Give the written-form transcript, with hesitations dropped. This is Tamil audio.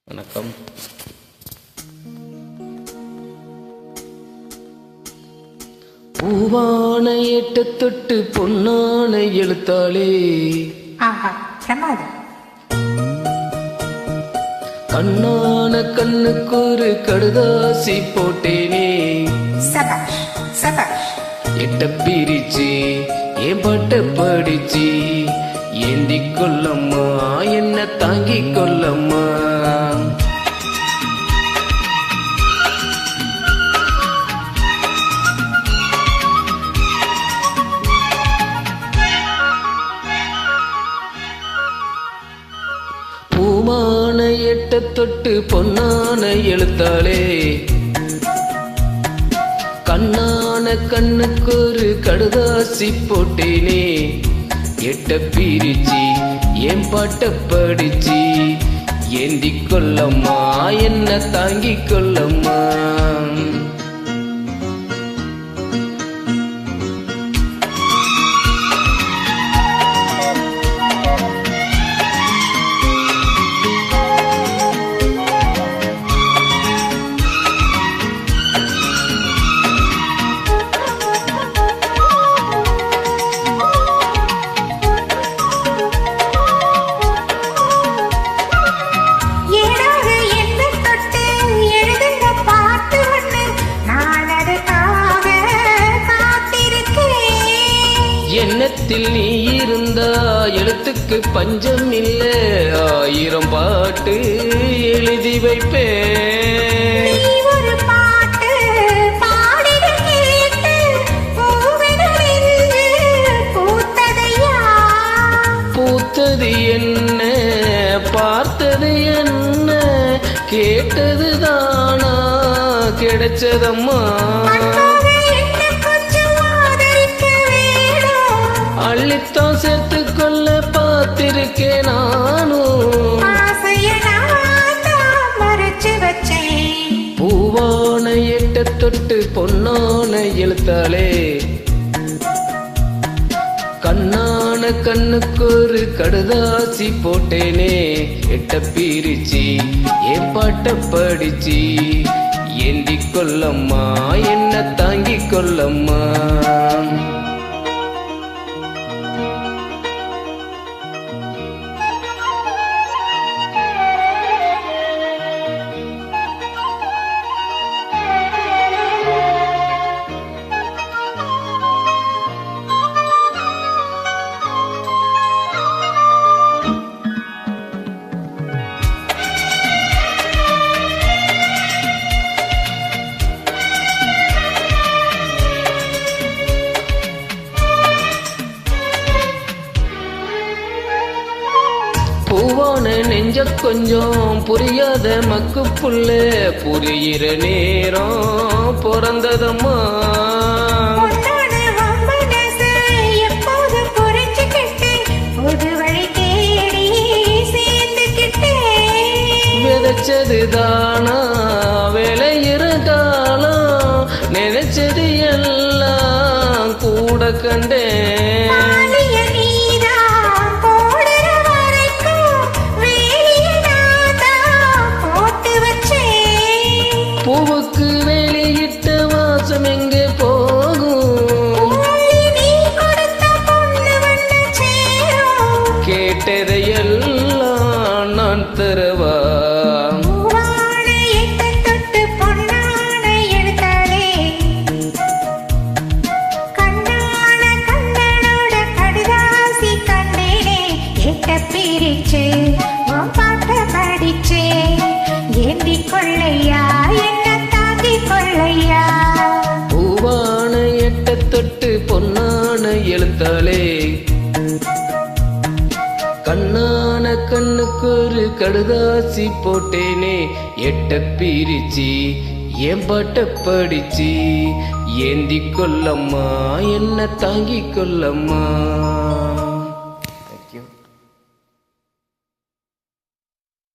வணக்கம். பூவான எட்ட தொட்டு பொன்னான எழுத்தாளே, கண்ணான கண்ணுக்கு ஒரு கடுதாசி போட்டேனே, எட்ட பிரிச்சு என் பட்ட படிச்சு ஏந்தி கொள்ளம்மா, என்ன தாங்கி கொள்ளம்மா. பூமான எட்ட தொட்டு பொன்னான எழுத்தாளே, கண்ணான கண்ணுக்கு ஒரு கடுதாசி போட்டேனே, எட்ட பிரிச்சு என் பாட்ட படிச்சு ஏந்தி கொள்ளம்மா, என்ன தாங்கி கொள்ளம்மா. எண்ணத்தில் நீ இருந்தா எழுத்துக்கு பஞ்சம் இல்ல, 1000 பாட்டு எழுதி வைப்பேன். பூத்தது என்ன பார்த்தது என்ன, கேட்டது தானா கிடைச்சதம்மா. அள்ளித்தான் சேர்த்து கொள்ள பார்த்திருக்கேன் நானும், பூவான எட்ட தொட்டு பொன்னான எழுத்தாளே, கண்ணான கண்ணுக்கு ஒரு கடுதாசி போட்டேனே, எட்ட பிரிச்சு என் பாட்ட படிச்சு ஏந்தி கொள்ளம்மா, என்ன தாங்கி கொள்ளம்மா. பூவான நெஞ்ச கொஞ்சம் புரியாத மக்கு புள்ள, புரியிற நேரம் பிறந்ததம்மா. விதைச்சது தானா விளையிற காலம், நினைச்சது எல்லாம் கூட கண்டேன். பூவுக்கு வெளியிட்ட வாசம் எங்கே போகும், கேட்டதையெல்லாம் நான் தருவா. பூவான எட்ட தொட்டு பொன்னான எழுத்தாளே, கண்ணான கண்ணுக்கு ஒரு கடுதாசி போட்டேனே, எட்ட பிரிச்சு என் பாட்ட படிச்சு ஏந்தி கொள்ளம்மா, என்ன தாங்கி கொள்ளம்மா.